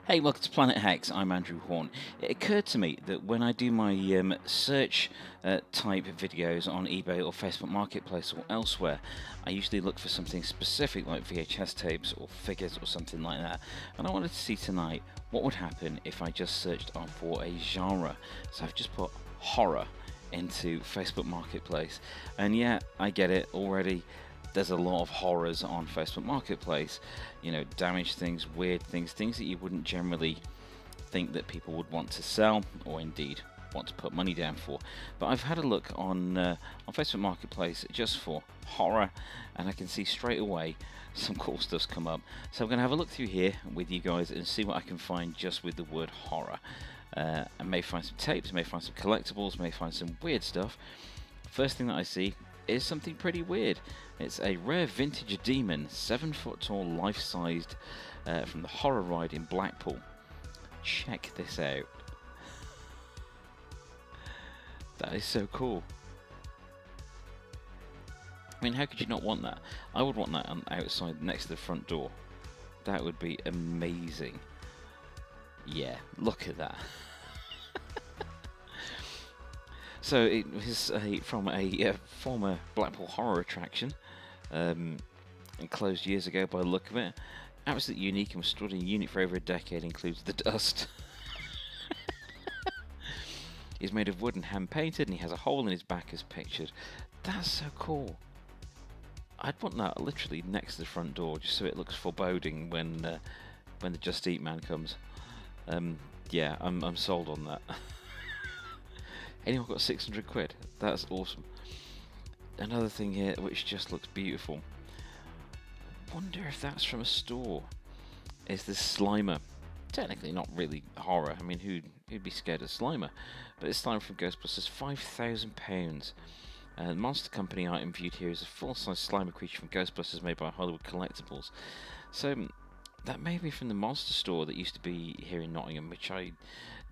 Hey, welcome to Planet Hex. I'm Andrew Horn. It occurred to me that when I do my search type videos on eBay or Facebook Marketplace or elsewhere, I usually look for something specific like VHS tapes or figures or something like that. And I wanted to see tonight what would happen if I just searched for a genre. So I've just put horror into Facebook Marketplace. And yeah, I get it already. There's a lot of horrors on Facebook Marketplace, you know, damaged things, weird things, things that you wouldn't generally think that people would want to sell or indeed want to put money down for. But I've had a look on Facebook Marketplace just for horror, and I can see straight away some cool stuff's come up. So I'm going to have a look through here with you guys and see what I can find just with the word horror. I may find some tapes, may find some collectibles, may find some weird stuff. First thing that I see is something pretty weird. It's a rare vintage demon, 7-foot tall, life-sized, from the horror ride in Blackpool. Check this out. That is so cool. I mean, how could you not want that? I would want that outside next to the front door. That would be amazing. Yeah, look at that. So it was from a former Blackpool horror attraction, and closed years ago by the look of it. Absolutely unique and was stored in a unit for over a decade, includes the dust. He's made of wood and hand painted, and he has a hole in his back as pictured. That's so cool. I'd want that literally next to the front door, just so it looks foreboding when the Just Eat man comes. Yeah, I'm sold on that. Anyone got 600 quid? That's awesome. Another thing here which just looks beautiful. Wonder if that's from a store. Is this Slimer? Technically not really horror. I mean, who'd be scared of Slimer? But it's Slimer from Ghostbusters, £5,000. Monster Company item viewed here is a full-size Slimer creature from Ghostbusters made by Hollywood Collectibles. So that may be from the Monster store that used to be here in Nottingham, which I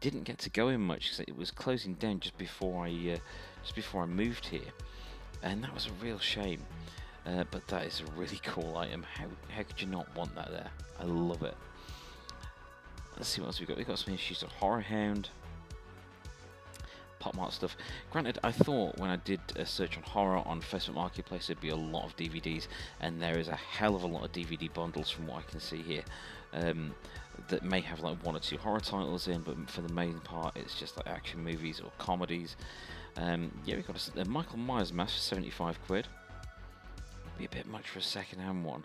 didn't get to go in much because it was closing down just before I moved here, and that was a real shame. But that is a really cool item. How could you not want that there? I love it. Let's see what else we got. We got some issues of Horror Hound, Pop Mart stuff. Granted, I thought when I did a search on horror on Facebook Marketplace there'd be a lot of DVDs, and there is a hell of a lot of DVD bundles from what I can see here, that may have like 1 or 2 horror titles in, but for the main part it's just like action movies or comedies. Yeah, we've got a Michael Myers mask for 75 quid. Be a bit much for a second-hand one.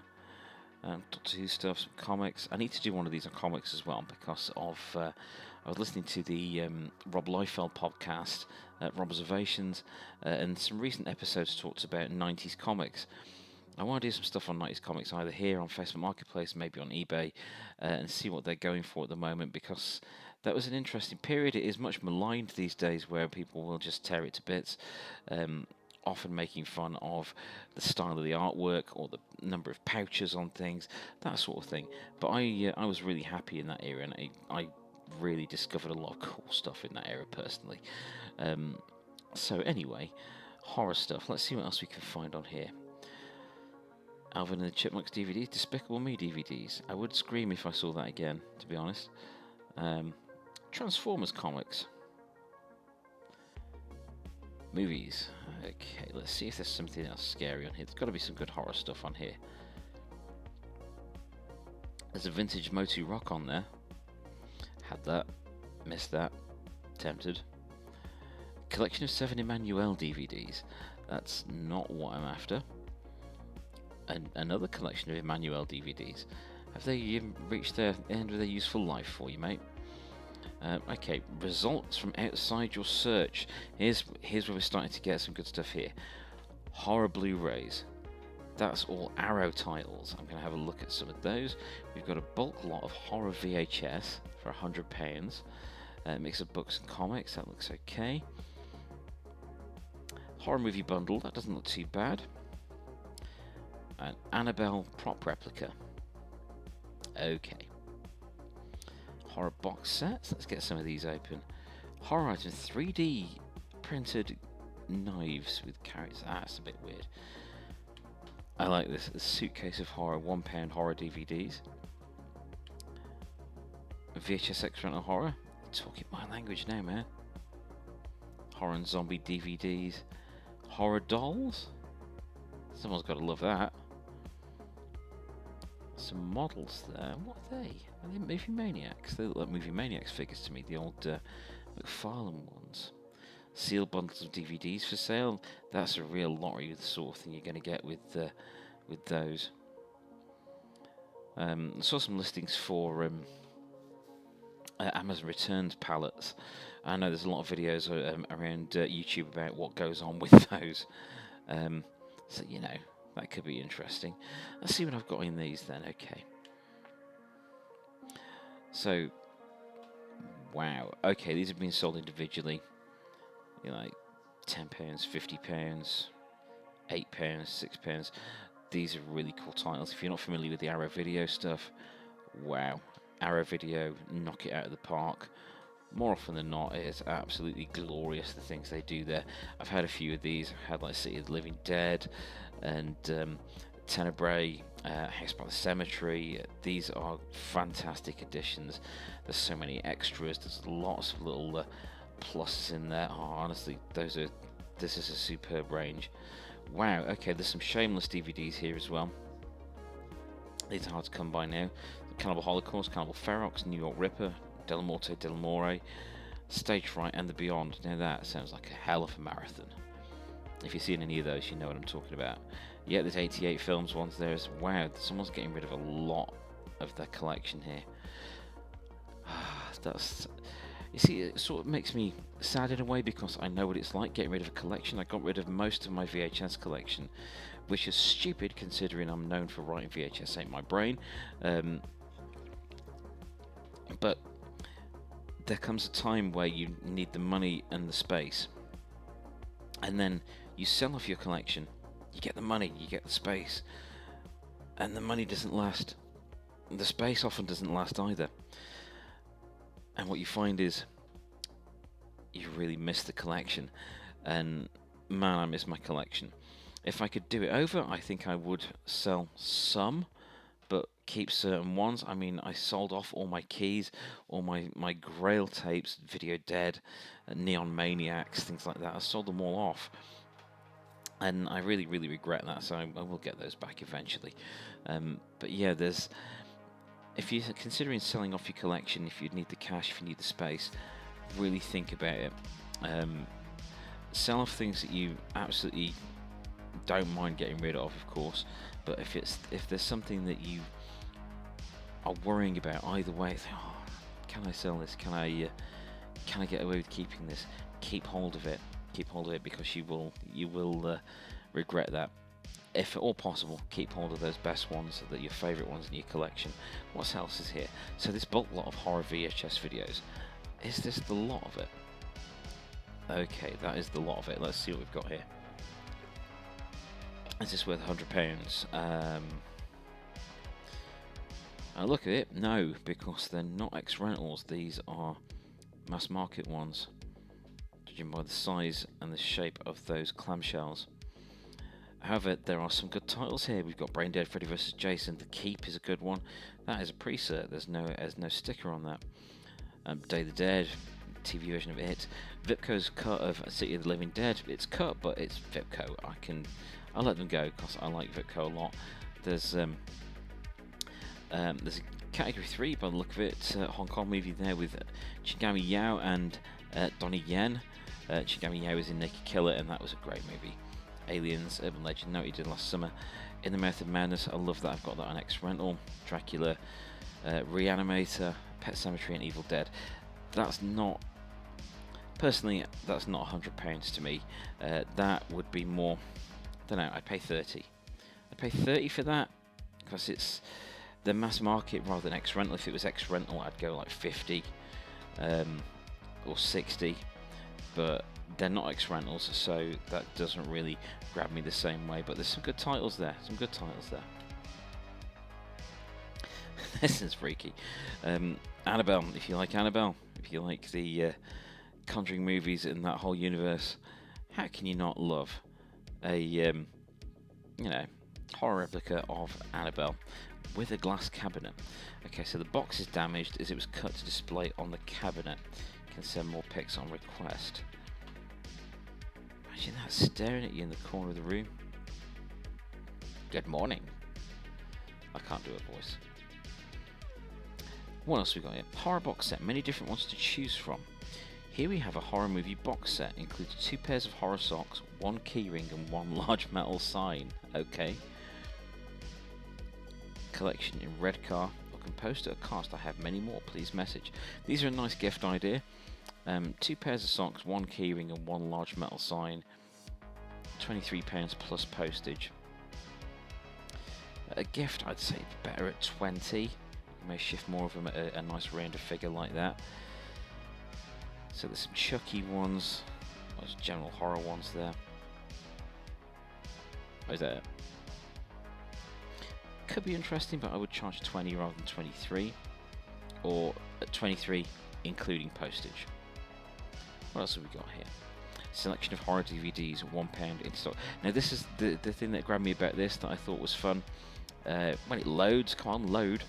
Doctor Who stuff, some comics. I need to do one of these on comics as well because of I was listening to the Rob Liefeld podcast, Rob Observations, and some recent episodes talked about 90s comics. I want to do some stuff on 90s comics either here on Facebook Marketplace, maybe on eBay, and see what they're going for at the moment, because that was an interesting period. It is much maligned these days where people will just tear it to bits, often making fun of the style of the artwork or the number of pouches on things, that sort of thing. But I was really happy in that era, and I really discovered a lot of cool stuff in that era personally. So anyway, horror stuff. Let's see what else we can find on here. Alvin and the Chipmunks DVDs, Despicable Me DVDs. I would scream if I saw that again, to be honest. Transformers comics. Movies. Okay, let's see if there's something else scary on here. There's got to be some good horror stuff on here. There's a vintage Motu Rock on there. Had that. Missed that. Tempted. Collection of 7 Emmanuel DVDs. That's not what I'm after. And another collection of Emmanuel DVDs. Have they reached their end of their useful life for you, mate? Okay, results from outside your search. Here's where we're starting to get some good stuff here. Horror Blu-rays. That's all Arrow titles. I'm going to have a look at some of those. We've got a bulk lot of horror VHS for £100. Mix of books and comics. That looks okay. Horror movie bundle. That doesn't look too bad. An Annabelle prop replica. Okay. Horror box sets. Let's get some of these open. Horror items. 3D printed knives with characters. That's a bit weird. I like this. A suitcase of horror. £1 horror DVDs. VHS experimental horror. Talking my language now, man. Horror and zombie DVDs. Horror dolls? Someone's got to love that. Some models there. What are they? Are they Movie Maniacs? They look like Movie Maniacs figures to me, the old McFarlane ones. Sealed bundles of DVDs for sale. That's a real lottery, the sort of thing you're going to get with those. I saw some listings for Amazon Returns pallets. I know there's a lot of videos around YouTube about what goes on with those. So, you know, that could be interesting. Let's see what I've got in these then. Okay. So, wow. Okay, these have been sold individually. You know, like £10, £50, £8, £6. These are really cool titles. If you're not familiar with the Arrow Video stuff, wow. Arrow Video, knock it out of the park. More often than not, it is absolutely glorious, the things they do there. I've had a few of these. I've had, like, City of the Living Dead and Tenebrae, House by the Cemetery. These are fantastic additions. There's so many extras. There's lots of little pluses in there. Oh, honestly, this is a superb range. Wow, okay, there's some Shameless DVDs here as well. These are hard to come by now. Cannibal Holocaust, Cannibal Ferox, New York Ripper, Del Morte, Del More, Stage Fright, and the Beyond. Now that sounds like a hell of a marathon. If you've seen any of those, you know what I'm talking about. Yeah, there's 88 films ones there. Wow, someone's getting rid of a lot of their collection here. You see, it sort of makes me sad in a way, because I know what it's like getting rid of a collection. I got rid of most of my VHS collection, which is stupid considering I'm known for writing VHS Ain't My Brain. But there comes a time where you need the money and the space, and then you sell off your collection. You get the money, you get the space, and the money doesn't last. The space often doesn't last either. And what you find is you really miss the collection, and man, I miss my collection. If I could do it over, I think I would sell some, but keep certain ones. I mean, I sold off all my keys, all my Grail tapes, Video Dead, Neon Maniacs, things like that. I sold them all off, and I really, really regret that, so I will get those back eventually. But yeah, if you're considering selling off your collection, if you need the cash, if you need the space, really think about it. Sell off things that you absolutely don't mind getting rid of course, but if there's something that you are worrying about either way, oh, can I sell this? Can I get away with keeping this? Keep hold of it. Keep hold of it, because you will regret that. If at all possible, keep hold of those best ones, that your favourite ones in your collection. What else is here? So this bulk lot of horror VHS videos. Is this the lot of it? Okay, that is the lot of it. Let's see what we've got here. Is this worth £100? I look at it, no, because they're not ex-rentals. These are mass market ones, judging by the size and the shape of those clamshells. However, there are some good titles here. We've got Brain Dead, Freddy vs. Jason. The Keep is a good one. That is a pre-cert. There's no sticker on that. Day of the Dead, TV version of it. Vipco's cut of City of the Living Dead. It's cut, but it's Vipco. I'll let them go because I like Vipco a lot. There's a Category 3 by the look of it. Hong Kong movie there with Chingami Yao and Donnie Yen. Chingami Yao was in Naked Killer, and that was a great movie. Aliens, Urban Legend, no, he did last summer. In the Mouth of Madness, I love that. I've got that on X-Rental. Dracula, Reanimator, Pet Sematary, and Evil Dead. That's not, personally, that's not £100 to me. That would be more, I don't know, I'd pay 30. I'd pay 30 for that, because it's the mass market rather than X-Rental. If it was X-Rental, I'd go like 50 or 60, but they're not X-Rentals, so that doesn't really grab me the same way. But there's some good titles there. This is freaky. Annabelle, if you like Annabelle, if you like the Conjuring movies in that whole universe, how can you not love a horror replica of Annabelle? with a glass cabinet. Okay, so the box is damaged as it was cut to display on the cabinet. You can send more pics on request. Imagine that staring at you in the corner of the room. Good morning. I can't do a voice. What else we got here? Horror box set, many different ones to choose from. Here we have a horror movie box set, includes 2 pairs of horror socks, 1 keyring and 1 large metal sign. Okay. Collection in red car, or can post at a cost. I have many more, please message. These are a nice gift idea. 2 pairs of socks, 1 keyring and 1 large metal sign. £23 plus postage. A gift, I'd say better at 20. You may shift more of them at a nice rounded figure like that. So there's some Chucky ones, there's general horror ones there. Oh, is that it? Could be interesting, but I would charge 20 rather than 23, or at 23 including postage. What else have we got here? Selection of horror DVDs, £1 in stock. Now this is the thing that grabbed me about this that I thought was fun. When it loads, come on, load,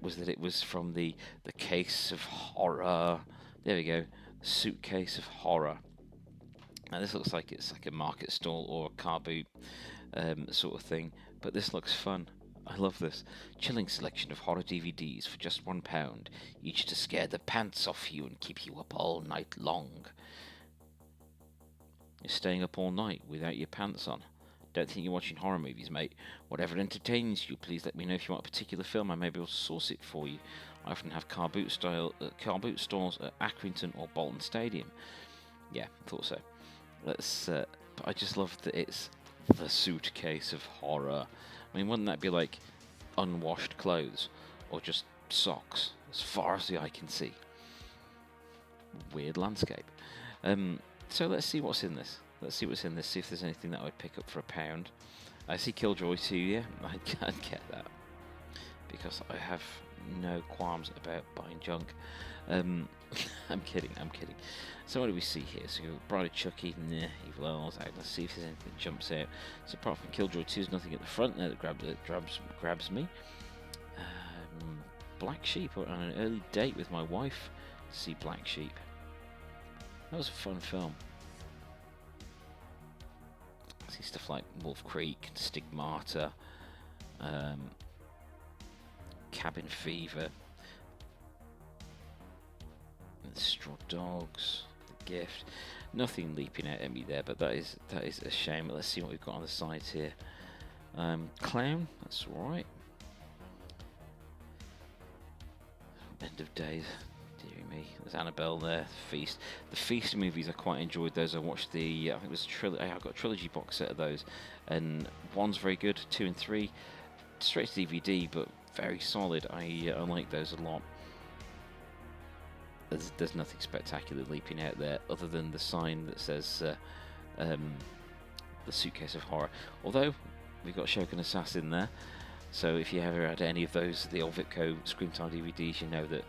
was that it was from the case of horror. There we go, suitcase of horror. Now this looks like it's like a market stall or a car boot sort of thing, but this looks fun. I love this. Chilling selection of horror DVDs for just £1, each to scare the pants off you and keep you up all night long. You're staying up all night without your pants on. Don't think you're watching horror movies, mate. Whatever entertains you, please let me know if you want a particular film. I may be able to source it for you. I often have car boot stalls at Accrington or Bolton Stadium. Yeah, thought so. Let's. But I just love that it's the suitcase of horror. I mean, wouldn't that be like unwashed clothes or just socks, as far as the eye can see? Weird landscape. So let's see what's in this. Let's see what's in this, see if there's anything that I would pick up for £1. I see Killjoy 2, yeah, I can't get that. Because I have no qualms about buying junk. I'm kidding. So what do we see here? So we've got Bride of Chucky, nah, Evil Elves, let's see if there's anything that jumps out. So apart from Killjoy 2, there's nothing at the front there that grabs me. Black Sheep, on an early date with my wife to see Black Sheep. That was a fun film. I see stuff like Wolf Creek, Stigmata, Cabin Fever, Straw Dogs, The Gift. Nothing leaping out at me there, but that is a shame. Let's see what we've got on the sides here. Clown, that's alright. End of Days. Dear me, there's Annabelle there. Feast. The Feast movies I quite enjoyed those. I watched the I think it was I got a trilogy box set of those, and 1's very good, 2 and 3 straight to DVD, but very solid. I like those a lot. There's nothing spectacular leaping out there other than the sign that says the suitcase of horror. Although we've got Shogun Assassin there, so if you ever had any of those, the old Vipco Screamtime DVDs, you know that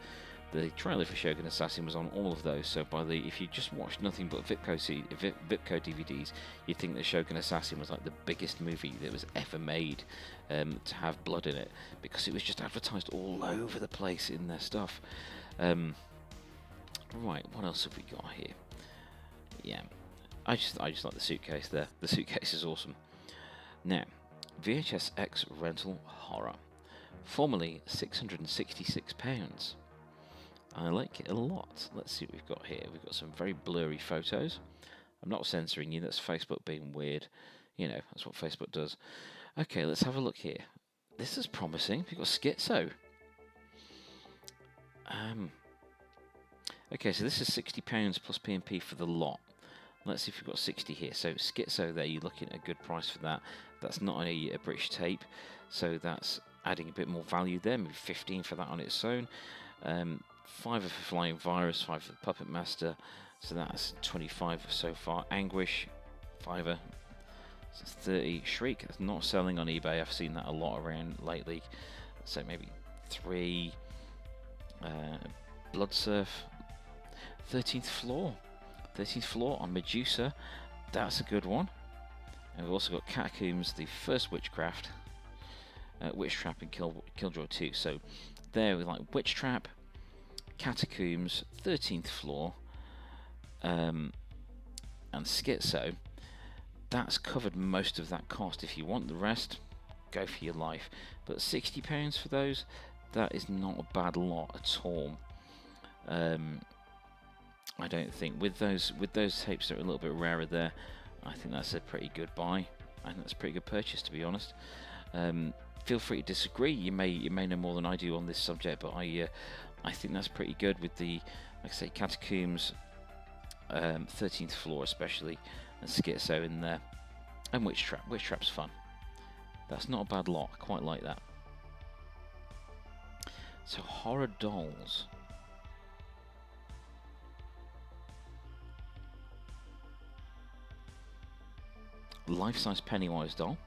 the trailer for Shogun Assassin was on all of those. So if you just watched nothing but Vipco DVDs, you'd think that Shogun Assassin was like the biggest movie that was ever made to have blood in it, because it was just advertised all over the place in their stuff. Right, what else have we got here? Yeah, I just like the suitcase there. The suitcase is awesome. Now, VHS X rental horror, formerly £666. I like it a lot. Let's see what we've got here. We've got some very blurry photos. I'm not censoring you, that's Facebook being weird. You know, that's what Facebook does. Okay, let's have a look here. This is promising. We've got Schizo. Okay, so this is £60 plus P&P for the lot. Let's see if we've got 60 here. So Schizo there, you're looking at a good price for that. That's not a British tape, so that's adding a bit more value there. Maybe 15 for that on its own. 5 for Flying Virus, 5 for the Puppet Master, so that's 25 so far. Anguish, 5, so 30. Shriek, that's not selling on eBay. I've seen that a lot around lately. So maybe 3. Blood Surf, 13th floor on Medusa. That's a good one. And we've also got Catacombs, the first Witchcraft. Witch Trap and Killjoy 2. So there we like Witch Trap, Catacombs, 13th Floor, and Schizo. That's covered most of that cost. If you want the rest, go for your life. But £60 for those, that is not a bad lot at all. I don't think with those tapes that are a little bit rarer there, I think that's a pretty good buy. I think that's a pretty good purchase, to be honest. Feel free to disagree. You may know more than I do on this subject, but I think that's pretty good with the, like I say, Catacombs, 13th Floor especially, and Schizo in there, and Witch Trap. Witch Trap's fun. That's not a bad lot. I quite like that. So horror dolls. Life-size Pennywise doll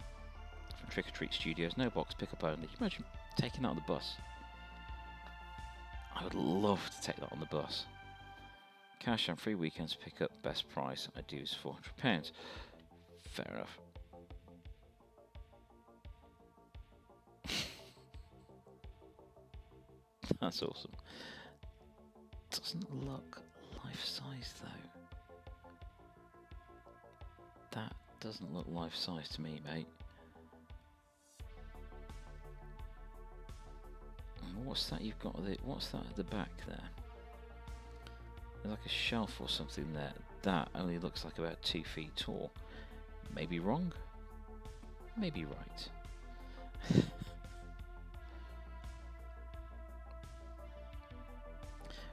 from Trick or Treat Studios. No box, pick up only. Can you imagine taking that on the bus? I would love to take that on the bus. Cash on free weekends pick up. Best price I do is £400. Fair enough. That's awesome. Doesn't look life-size though. That doesn't look life-size to me, mate. And what's that you've got? What's that at the back there? There's like a shelf or something there. That only looks like about 2 feet tall. Maybe wrong. Maybe right.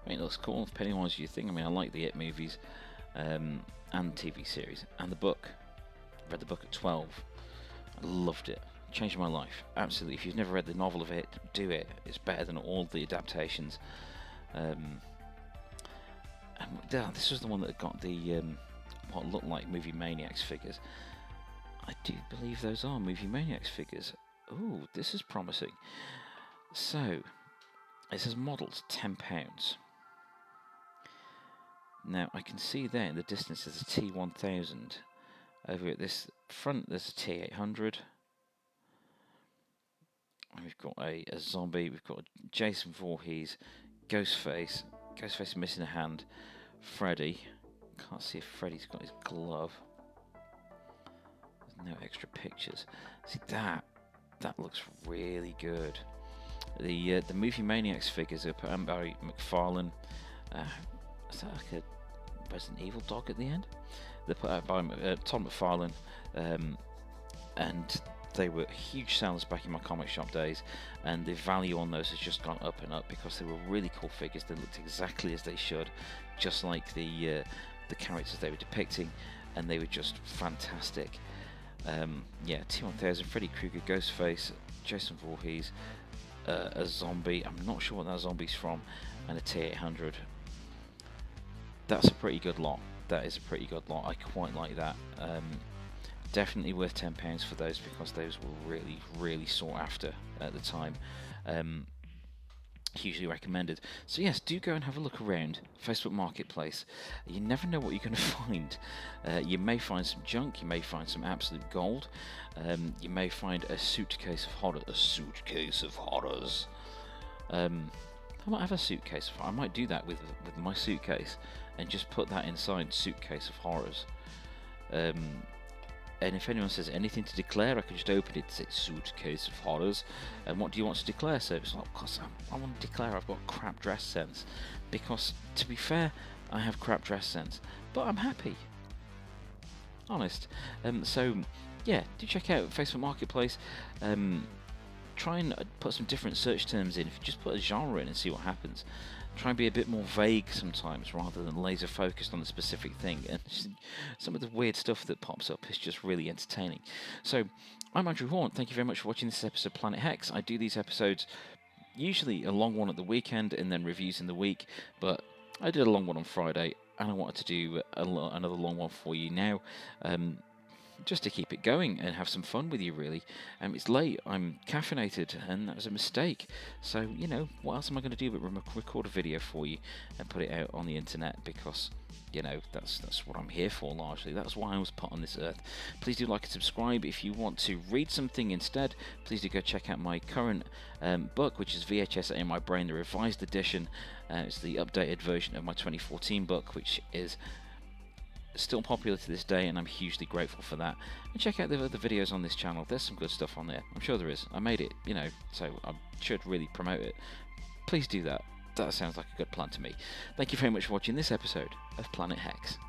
I mean, it looks cool. If Pennywise your thing, I mean, I like the It movies and TV series and the book. Read the book at 12. I loved it. Changed my life. Absolutely. If you've never read the novel of It, do it. It's better than all the adaptations. And this was the one that got the what looked like Movie Maniacs figures. I do believe those are Movie Maniacs figures. Ooh, this is promising. So, it says models £10. Now, I can see there in the distance there's a T1000. Over at this front there's a T800. And we've got a zombie, we've got Jason Voorhees, Ghostface. Ghostface is missing a hand. Freddy. Can't see if Freddy's got his glove. There's no extra pictures. See that looks really good. The Movie Maniacs figures are put on by McFarlane. Is that like a Resident Evil dog at the end? They're put out by Tom McFarlane, and they were huge sellers back in my comic shop days, and the value on those has just gone up and up because they were really cool figures. They looked exactly as they should, just like the characters they were depicting, and they were just fantastic. Yeah, T1000, Freddy Krueger, Ghostface, Jason Voorhees, a zombie. I'm not sure what that zombie's from, and a T800. That's a pretty good lot. That is a pretty good lot. I quite like that. Definitely worth £10 for those because those were really, really sought after at the time. Hugely recommended. So yes, do go and have a look around Facebook Marketplace. You never know what you're going to find. You may find some junk. You may find some absolute gold. You may find a suitcase of horror. A suitcase of horrors. I might have a suitcase. I might do that with my suitcase and just put that inside suitcase of horrors. And if anyone says anything to declare, I can just open it and say suitcase of horrors. And what do you want to declare? So it's like, because I want to declare I've got crap dress sense. Because, to be fair, I have crap dress sense. But I'm happy. Honest. So, yeah, do check out Facebook Marketplace. Try and put some different search terms in. If you just put a genre in and see what happens. Try and be a bit more vague sometimes rather than laser focused on a specific thing, and some of the weird stuff that pops up is just really entertaining. So I'm Andrew Horn, thank you very much for watching this episode of Planet Hex. I do these episodes usually a long one at the weekend and then reviews in the week, but I did a long one on Friday and I wanted to do another long one for you now. just to keep it going and have some fun with you, really. It's late, I'm caffeinated, and that was a mistake. So, you know, what else am I going to do but record a video for you and put it out on the internet, because, you know, that's what I'm here for, largely. That's why I was put on this earth. Please do like and subscribe. If you want to read something instead, please do go check out my current book, which is vhsatemybrain, the revised edition. It's the updated version of my 2014 book, which is still popular to this day, and I'm hugely grateful for that. And check out the other videos on this channel. There's some good stuff on there. I'm sure there is. I made it, you know, so I should really promote it. Please do that. That sounds like a good plan to me. Thank you very much for watching this episode of Planet Hex.